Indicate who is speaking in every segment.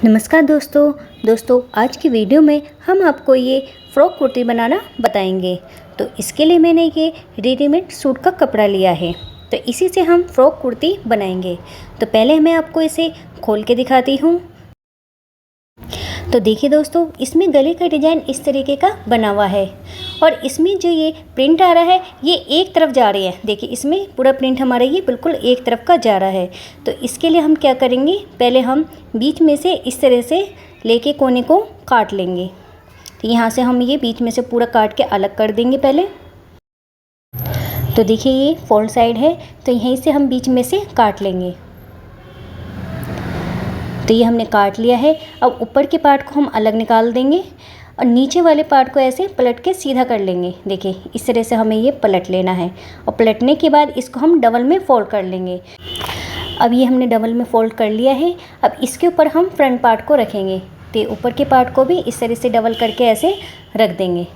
Speaker 1: नमस्कार दोस्तों आज की वीडियो में हम आपको ये फ्रॉक कुर्ती बनाना बताएंगे। तो इसके लिए मैंने ये रेडीमेड सूट का कपड़ा लिया है, तो इसी से हम फ्रॉक कुर्ती बनाएंगे। तो पहले मैं आपको इसे खोल के दिखाती हूँ। तो देखिए दोस्तों, इसमें गले का डिज़ाइन इस तरीके का बना हुआ है और इसमें जो ये प्रिंट आ रहा है ये एक तरफ जा रही है। देखिए इसमें पूरा प्रिंट हमारा ये बिल्कुल एक तरफ का जा रहा है। तो इसके लिए हम क्या करेंगे, पहले हम बीच में से इस तरह से लेके कोने को काट लेंगे। तो यहाँ से हम ये बीच में से पूरा काट के अलग कर देंगे पहले। तो देखिए ये फोल्ड साइड है, तो यहीं से हम बीच में से काट लेंगे। तो ये हमने काट लिया है। अब ऊपर के पार्ट को हम अलग निकाल देंगे और नीचे वाले पार्ट को ऐसे पलट के सीधा कर लेंगे। देखिए इस तरह से हमें ये पलट लेना है और पलटने के बाद इसको हम डबल में फोल्ड कर लेंगे। अब ये हमने डबल में फोल्ड कर लिया है। अब इसके ऊपर हम फ्रंट पार्ट को रखेंगे। तो ऊपर के पार्ट को भी इस तरह से डबल करके ऐसे रख देंगे।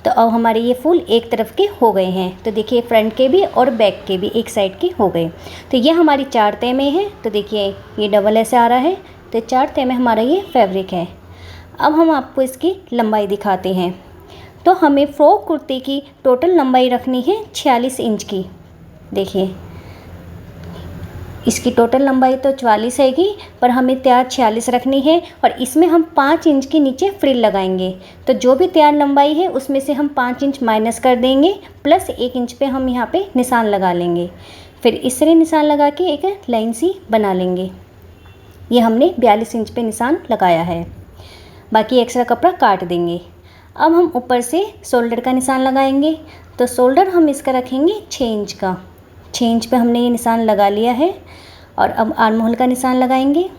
Speaker 1: तो अब हमारे ये फूल एक तरफ के हो गए हैं। तो देखिए फ्रंट के भी और बैक के भी एक साइड के हो गए। तो ये हमारी 4 तह में है। तो देखिए ये डबल ऐसे आ रहा है, तो 4 तह में हमारा ये फैब्रिक है। अब हम आपको इसकी लंबाई दिखाते हैं। तो हमें फ्रॉक कुर्ती की टोटल लंबाई रखनी है 46 इंच की। देखिए इसकी टोटल लंबाई तो 44 हैगी, पर हमें तैयार 46 रखनी है और इसमें हम 5 इंच के नीचे फ्रिल लगाएंगे। तो जो भी तैयार लंबाई है उसमें से हम 5 इंच माइनस कर देंगे, प्लस 1 इंच पे हम यहाँ पे निशान लगा लेंगे। फिर इस तरह निशान लगा के एक लाइन सी बना लेंगे। ये हमने 42 इंच पे निशान लगाया है, बाकी एक्स्ट्रा कपड़ा काट देंगे। अब हम ऊपर से शोल्डर का निशान लगाएंगे। तो शोल्डर हम इसका रखेंगे 6 इंच का। 6 इंच पे हमने ये निशान लगा लिया है और अब आर्म होल का निशान लगाएंगे।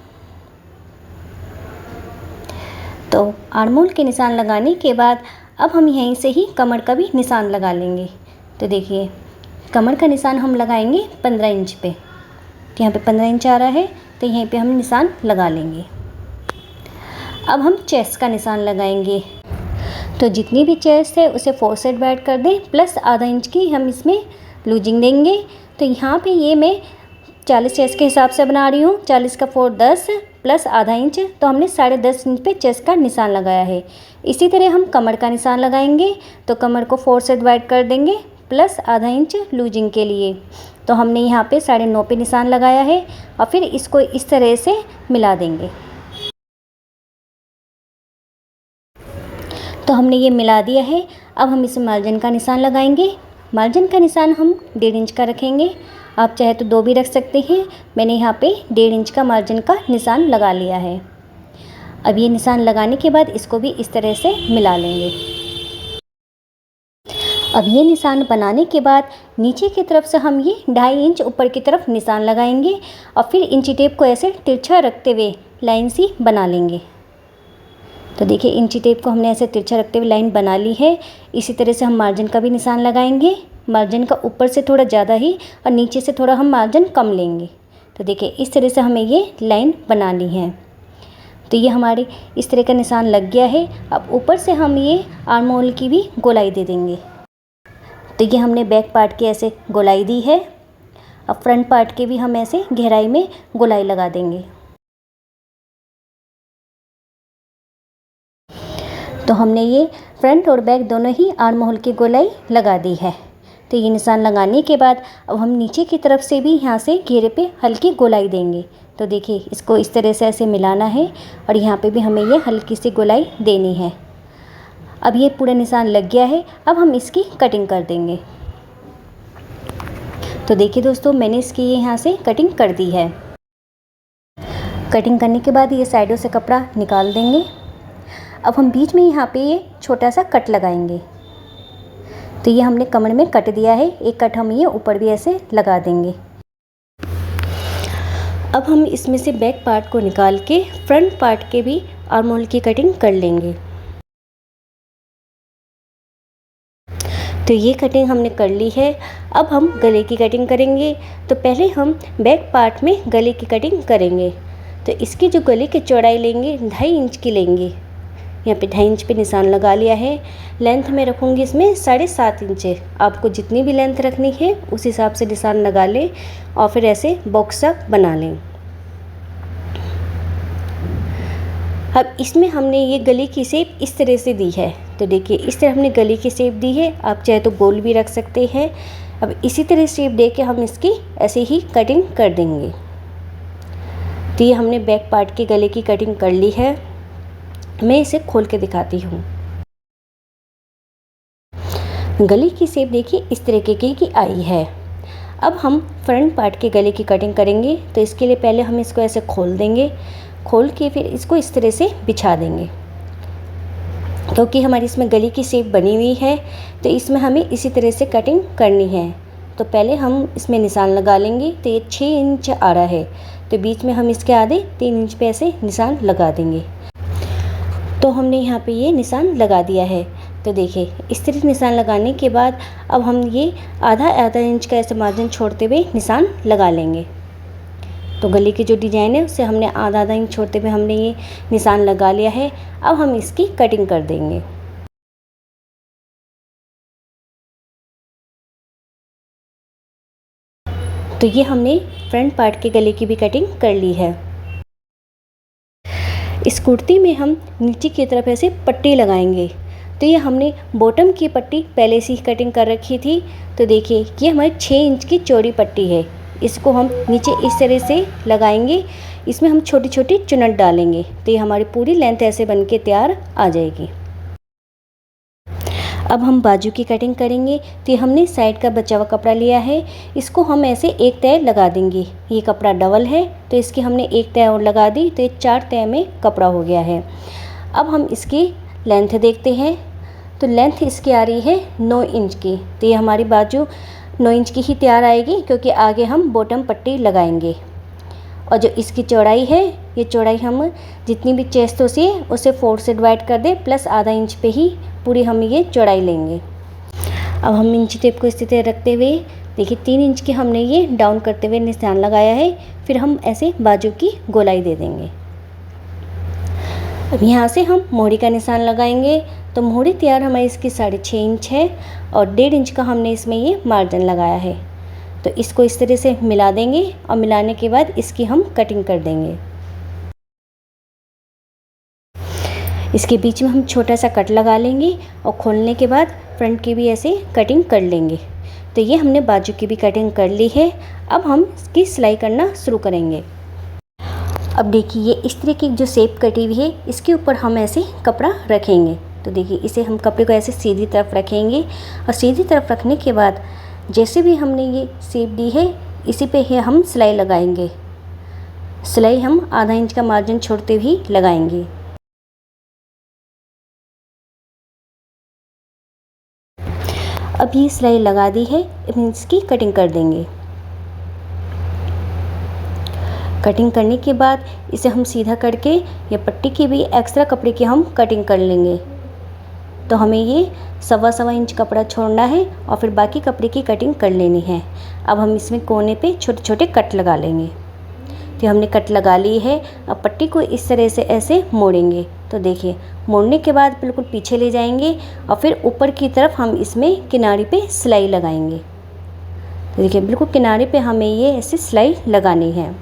Speaker 1: तो आर्म होल के निशान लगाने के बाद अब हम यहीं से ही कमर का भी निशान लगा लेंगे। तो देखिए कमर का निशान हम लगाएंगे 15 इंच पे। तो यहाँ पे 15 इंच आ रहा है, तो यहीं पे हम निशान लगा लेंगे। अब हम चेस्ट का निशान लगाएंगे। तो जितनी भी चेस्ट है उसे 4 साइड बैठ कर दें, प्लस आधा इंच की हम इसमें लूजिंग देंगे। तो यहाँ पे ये मैं 40 चेस्ट के हिसाब से बना रही हूँ। 40 का 4 10 प्लस आधा इंच, तो हमने 10.5 इंच पे चेस्ट का निशान लगाया है। इसी तरह हम कमर का निशान लगाएंगे। तो कमर को 4 से डिवाइड कर देंगे, प्लस आधा इंच लूजिंग के लिए। तो हमने यहाँ पे 9.5 पे निशान लगाया है और फिर इसको इस तरह से मिला देंगे। तो हमने ये मिला दिया है। अब हम इस मार्जिन का निशान लगाएंगे। मार्जिन का निशान हम 1.5 इंच का रखेंगे। आप चाहे तो 2 भी रख सकते हैं। मैंने यहाँ पे 1.5 इंच का मार्जिन का निशान लगा लिया है। अब ये निशान लगाने के बाद इसको भी इस तरह से मिला लेंगे। अब ये निशान बनाने के बाद नीचे की तरफ से हम ये 2.5 इंच ऊपर की तरफ निशान लगाएंगे और फिर इंची टेप को ऐसे तिरछा रखते हुए लाइन सी बना लेंगे। तो देखिए इंची टेप को हमने ऐसे तिरछा रखते हुए लाइन बना ली है। इसी तरह से हम मार्जिन का भी निशान लगाएंगे। मार्जिन का ऊपर से थोड़ा ज़्यादा ही और नीचे से थोड़ा हम मार्जिन कम लेंगे। तो देखिए इस तरह से हमें ये लाइन बनानी है। तो ये हमारे इस तरह का निशान लग गया है। अब ऊपर से हम ये आर्म होल की भी गोलाई दे देंगे। तो ये हमने बैक पार्ट की ऐसे गोलाई दी है। अब फ्रंट पार्ट के भी हम ऐसे गहराई में गोलाई लगा देंगे। तो हमने ये फ्रंट और बैक दोनों ही आर्म होल की गोलाई लगा दी है। तो ये निशान लगाने के बाद अब हम नीचे की तरफ से भी यहाँ से घेरे पे हल्की गोलाई देंगे। तो देखिए इसको इस तरह से ऐसे मिलाना है और यहाँ पे भी हमें ये हल्की सी गोलाई देनी है। अब ये पूरा निशान लग गया है। अब हम इसकी कटिंग कर देंगे। तो देखिए दोस्तों, मैंने इसकी ये यहाँ से कटिंग कर दी है। कटिंग करने के बाद ये साइडों से कपड़ा निकाल देंगे। अब हम बीच में यहाँ पे ये छोटा सा कट लगाएंगे। तो ये हमने कमर में कट दिया है। एक कट हम ये ऊपर भी ऐसे लगा देंगे। अब हम इसमें से बैक पार्ट को निकाल के फ्रंट पार्ट के भी आर्म होल की कटिंग कर लेंगे। तो ये कटिंग हमने कर ली है। अब हम गले की कटिंग करेंगे। तो पहले हम बैक पार्ट में गले की कटिंग करेंगे। तो इसकी जो गले की चौड़ाई लेंगे 2.5 इंच की लेंगे। यहाँ पे 2.5 इंच पे निशान लगा लिया है। लेंथ में रखूँगी इसमें 7.5 इंच है। आपको जितनी भी लेंथ रखनी है उस हिसाब से निशान लगा लें और फिर ऐसे बॉक्स सा बना लें। अब इसमें हमने ये गले की शेप इस तरह से दी है। तो देखिए इस तरह हमने गले की शेप दी है, आप चाहे तो गोल भी रख सकते हैं। अब इसी तरह शेप दे के हम इसकी ऐसे ही कटिंग कर देंगे। तो ये हमने बैक पार्ट के गले की कटिंग कर ली है। मैं इसे खोल के दिखाती हूँ। गले की शेप देखिए इस तरीके की आई है। अब हम फ्रंट पार्ट के गले की कटिंग करेंगे। तो इसके लिए पहले हम इसको ऐसे खोल देंगे, खोल के फिर इसको इस तरह से बिछा देंगे। क्योंकि हमारी इसमें गले की शेप बनी हुई है तो इसमें हमें इसी तरह से कटिंग करनी है। तो पहले हम इसमें निशान लगा लेंगे। तो ये 6 इंच आ रहा है, तो बीच में हम इसके आधे 3 इंच पे ऐसे निशान लगा देंगे। तो हमने यहाँ पे ये निशान लगा दिया है। तो देखिए इस तरह निशान लगाने के बाद अब हम ये आधा इंच का ऐसे मार्जिन छोड़ते हुए निशान लगा लेंगे। तो गले की जो डिज़ाइन है उससे हमने आधा इंच छोड़ते हुए हमने ये निशान लगा लिया है। अब हम इसकी कटिंग कर देंगे। तो ये हमने फ्रंट पार्ट के गले की भी कटिंग कर ली है। इस कुर्ती में हम नीचे की तरफ ऐसे पट्टी लगाएंगे। तो ये हमने बॉटम की पट्टी पहले से ही कटिंग कर रखी थी। तो देखिए ये हमारी 6 इंच की चौड़ी पट्टी है। इसको हम नीचे इस तरह से लगाएंगे। इसमें हम छोटी छोटी चुनट डालेंगे तो ये हमारी पूरी लेंथ ऐसे बन के तैयार आ जाएगी। अब हम बाजू की कटिंग करेंगे। तो ये हमने साइड का बचा हुआ कपड़ा लिया है, इसको हम ऐसे एक तय लगा देंगे। ये कपड़ा डबल है तो इसकी हमने एक तय और लगा दी, तो ये 4 तय में कपड़ा हो गया है। अब हम इसकी लेंथ देखते हैं। तो लेंथ इसकी आ रही है 9 इंच की। तो ये हमारी बाजू 9 इंच की ही तैयार आएगी क्योंकि आगे हम बॉटम पट्टी लगाएंगे। और जो इसकी चौड़ाई है, ये चौड़ाई हम जितनी भी चेस्ट होती है उसे 4 से डिवाइड कर दें प्लस आधा इंच पे ही पूरी हम ये चौड़ाई लेंगे। अब हम इंची टेप को इस तरह रखते हुए देखिए 3 इंच की हमने ये डाउन करते हुए निशान लगाया है। फिर हम ऐसे बाजू की गोलाई दे देंगे। अब यहाँ से हम मोहरी का निशान लगाएंगे। तो मोहरी तैयार हमारी इसकी 6.5 इंच है और 1.5 इंच का हमने इसमें ये मार्जिन लगाया है। तो इसको इस तरह से मिला देंगे और मिलाने के बाद इसकी हम कटिंग कर देंगे। इसके बीच में हम छोटा सा कट लगा लेंगे और खोलने के बाद फ्रंट की भी ऐसे कटिंग कर लेंगे। तो ये हमने बाजू की भी कटिंग कर ली है। अब हम इसकी सिलाई करना शुरू करेंगे। अब देखिए ये इस तरह की जो शेप कटी हुई है इसके ऊपर हम ऐसे कपड़ा रखेंगे। तो देखिए इसे हम कपड़े को ऐसे सीधी तरफ रखेंगे और सीधी तरफ रखने के बाद जैसे भी हमने ये शेप दी है इसी पे ही हम सिलाई लगाएंगे। सिलाई हम आधा इंच का मार्जिन छोड़ते हुए लगाएंगे। अब ये सिलाई लगा दी है, अब इसकी कटिंग कर देंगे। कटिंग करने के बाद इसे हम सीधा करके या पट्टी की भी एक्स्ट्रा कपड़े की हम कटिंग कर लेंगे। तो हमें ये 1.25 इंच कपड़ा छोड़ना है और फिर बाकी कपड़े की कटिंग कर लेनी है। अब हम इसमें कोने पे छोटे छोटे कट लगा लेंगे। तो हमने कट लगा ली है। अब पट्टी को इस तरह से ऐसे मोड़ेंगे। तो देखिए मोड़ने के बाद बिल्कुल पीछे ले जाएंगे और फिर ऊपर की तरफ हम इसमें किनारे पे सिलाई लगाएंगे। तो देखिए बिल्कुल किनारे पे हमें ये ऐसे सिलाई लगानी है।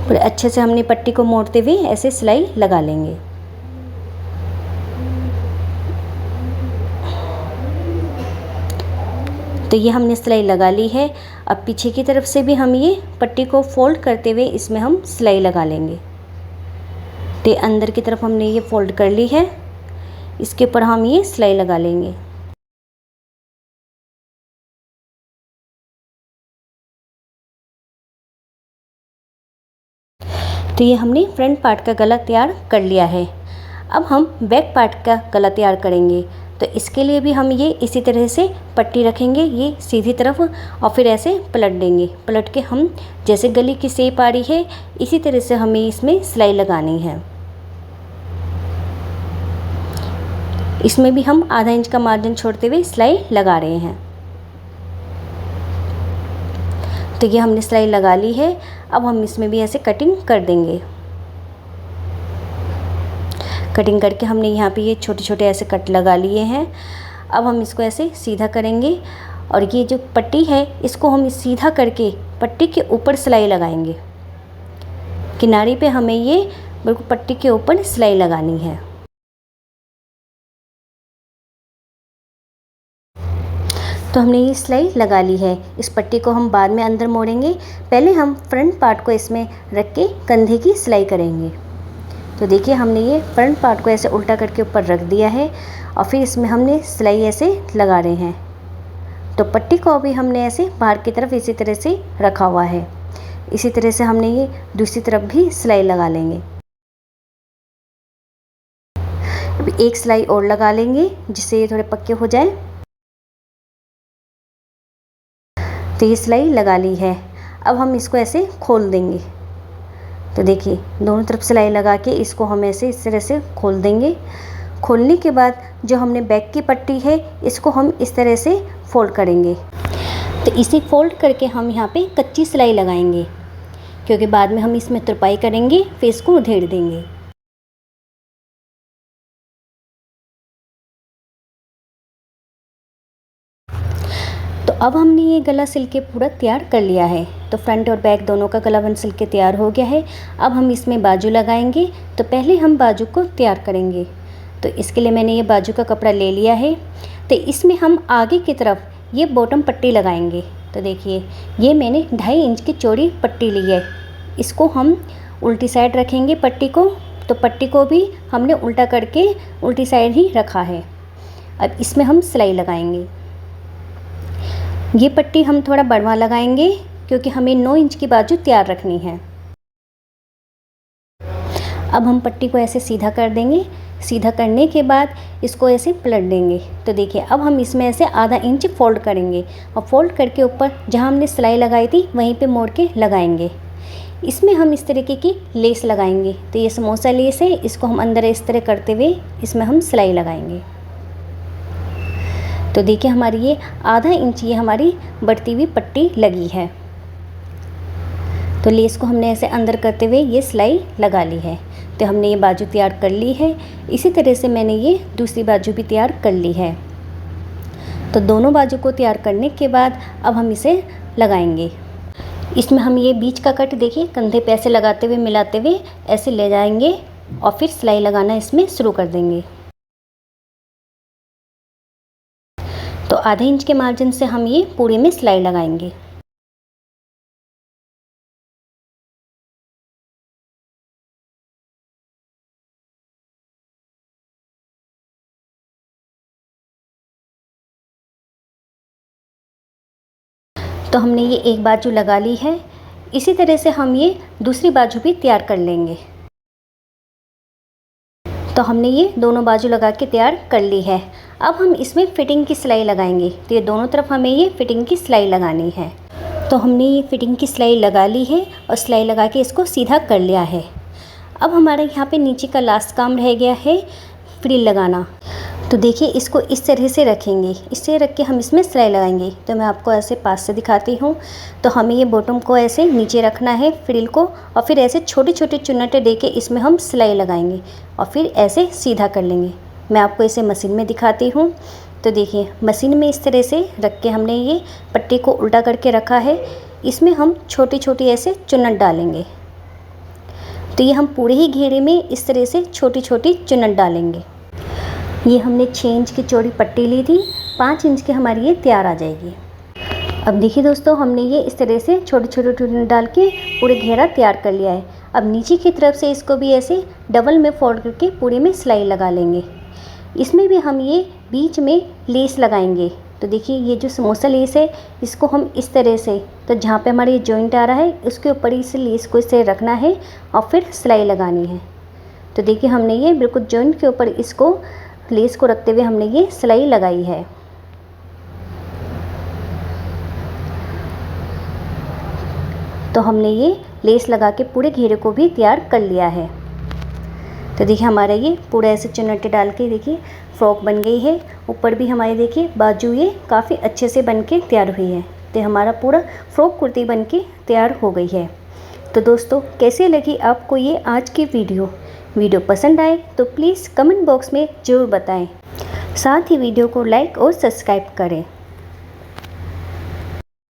Speaker 1: पूरे अच्छे से हमने पट्टी को मोड़ते हुए ऐसे सिलाई लगा लेंगे। तो ये हमने सिलाई लगा ली है। अब पीछे की तरफ से भी हम ये पट्टी को फोल्ड करते हुए इसमें हम सिलाई लगा लेंगे। तो अंदर की तरफ हमने ये फोल्ड कर ली है, इसके ऊपर हम ये सिलाई लगा लेंगे। तो ये हमने फ्रंट पार्ट का गला तैयार कर लिया है। अब हम बैक पार्ट का गला तैयार करेंगे। तो इसके लिए भी हम ये इसी तरह से पट्टी रखेंगे ये सीधी तरफ और फिर ऐसे पलट देंगे। पलट के हम जैसे गले की शेप आ रही है इसी तरह से हमें इसमें सिलाई लगानी है। इसमें भी हम आधा इंच का मार्जिन छोड़ते हुए सिलाई लगा रहे हैं। तो ये हमने सिलाई लगा ली है। अब हम इसमें भी ऐसे कटिंग कर देंगे। कटिंग करके हमने यहाँ पे ये छोटे छोटे ऐसे कट लगा लिए हैं। अब हम इसको ऐसे सीधा करेंगे और ये जो पट्टी है इसको हम सीधा करके पट्टी के ऊपर सिलाई लगाएंगे। किनारे पे हमें ये बिल्कुल पट्टी के ऊपर सिलाई लगानी है। तो हमने ये सिलाई लगा ली है। इस पट्टी को हम बाद में अंदर मोड़ेंगे, पहले हम फ्रंट पार्ट को इसमें रख के कंधे की सिलाई करेंगे। तो देखिए हमने ये फ्रंट पार्ट को ऐसे उल्टा करके ऊपर रख दिया है और फिर इसमें हमने सिलाई ऐसे लगा रहे हैं। तो पट्टी को अभी हमने ऐसे बाहर की तरफ इसी तरह से रखा हुआ है। इसी तरह से हमने ये दूसरी तरफ भी सिलाई लगा लेंगे। अभी एक सिलाई और लगा लेंगे जिससे ये थोड़े पक्के हो जाए। तो ये सिलाई लगा ली है। अब हम इसको ऐसे खोल देंगे। तो देखिए दोनों तरफ सिलाई लगा के इसको हम ऐसे इस तरह से खोल देंगे। खोलने के बाद जो हमने बैक की पट्टी है इसको हम इस तरह से फोल्ड करेंगे। तो इसे फोल्ड करके हम यहाँ पे कच्ची सिलाई लगाएंगे, क्योंकि बाद में हम इसमें तुरपाई करेंगे, फिर इसको उधेड़ देंगे। तो अब हमने ये गला सिल के पूरा तैयार कर लिया है। तो फ्रंट और बैक दोनों का गला बन सिल के तैयार हो गया है। अब हम इसमें बाजू लगाएंगे। तो पहले हम बाजू को तैयार करेंगे। तो इसके लिए मैंने ये बाजू का कपड़ा ले लिया है। तो इसमें हम आगे की तरफ ये बॉटम पट्टी लगाएंगे। तो देखिए ये मैंने 2.5 इंच की चौड़ी पट्टी ली है। इसको हम उल्टी साइड रखेंगे पट्टी को। तो पट्टी को भी हमने उल्टा करके उल्टी साइड ही रखा है। अब इसमें हम सिलाई लगाएंगे। ये पट्टी हम थोड़ा बढ़वा लगाएंगे, क्योंकि हमें 9 इंच की बाजू तैयार रखनी है। अब हम पट्टी को ऐसे सीधा कर देंगे। सीधा करने के बाद इसको ऐसे पलट देंगे। तो देखिए अब हम इसमें ऐसे आधा इंच फोल्ड करेंगे और फोल्ड करके ऊपर जहाँ हमने सिलाई लगाई थी वहीं पे मोड़ के लगाएंगे। इसमें हम इस तरीके की लेस लगाएंगे। तो ये समोसा लेस है, इसको हम अंदर इस तरह करते हुए इसमें हम सिलाई लगाएंगे। तो देखिए हमारी ये आधा इंच ये हमारी बढ़ती हुई पट्टी लगी है। तो लेस को हमने ऐसे अंदर करते हुए ये सिलाई लगा ली है। तो हमने ये बाजू तैयार कर ली है। इसी तरह से मैंने ये दूसरी बाजू भी तैयार कर ली है। तो दोनों बाजू को तैयार करने के बाद अब हम इसे लगाएंगे। इसमें हम ये बीच का कट देखिए कंधे पे ऐसे लगाते हुए मिलाते हुए ऐसे ले जाएंगे और फिर सिलाई लगाना इसमें शुरू कर देंगे। तो आधे इंच के मार्जिन से हम ये पूरे में सिलाई लगाएंगे। तो हमने ये एक बाजू लगा ली है। इसी तरह से हम ये दूसरी बाजू भी तैयार कर लेंगे। तो हमने ये दोनों बाजू लगा के तैयार कर ली है। अब हम इसमें फिटिंग की सिलाई लगाएंगे। तो ये दोनों तरफ हमें ये फिटिंग की सिलाई लगानी है। तो हमने ये फिटिंग की सिलाई लगा ली है और सिलाई लगा के इसको सीधा कर लिया है। अब हमारा यहाँ पे नीचे का लास्ट काम रह गया है फ्रिल लगाना। तो देखिए इसको इस तरह से रखेंगे, इससे रख के हम इसमें सिलाई लगाएंगे। तो मैं आपको ऐसे पास से दिखाती हूँ। तो हमें ये बॉटम को ऐसे नीचे रखना है फ्रिल को, और फिर ऐसे छोटे छोटे चुन्नटे दे के इसमें हम सिलाई लगाएंगे और फिर ऐसे सीधा कर लेंगे। मैं आपको इसे मशीन में दिखाती हूँ। तो देखिए मशीन में इस तरह से रख के हमने ये पट्टी को उल्टा करके रखा है। इसमें हम छोटी छोटी ऐसे चुन्नट डालेंगे। तो ये हम पूरे ही घेरे में इस तरह से छोटी छोटी चुन्नट डालेंगे। ये हमने 6 इंच की चौड़ी पट्टी ली थी, 5 इंच की हमारी ये तैयार आ जाएगी। अब देखिए दोस्तों हमने ये इस तरह से छोटे छोटे चुन्नट डाल के पूरे घेरा तैयार कर लिया है। अब नीचे की तरफ से इसको भी ऐसे डबल में फोल्ड करके पूरे में सिलाई लगा लेंगे। इसमें भी हम ये बीच में लेस लगाएंगे। तो देखिए ये जो समोसा लेस है इसको हम इस तरह से, तो जहाँ पे हमारा ये जॉइंट आ रहा है उसके ऊपर इस लेस को इसे रखना है और फिर सिलाई लगानी है। तो देखिए हमने ये बिल्कुल जॉइंट के ऊपर इसको लेस को रखते हुए हमने ये सिलाई लगाई है। तो हमने ये लेस लगा के पूरे घेरे को भी तैयार कर लिया है। तो देखिए हमारा ये पूरा ऐसे चुन्नटे डाल के देखिए फ्रॉक बन गई है। ऊपर भी हमारे देखिए बाजू ये काफ़ी अच्छे से बन के तैयार हुई है। तो हमारा पूरा फ्रॉक कुर्ती बन के तैयार हो गई है। तो दोस्तों कैसे लगी आपको ये आज की वीडियो पसंद आए तो प्लीज़ कमेंट बॉक्स में ज़रूर बताएं। साथ ही वीडियो को लाइक और सब्सक्राइब करें।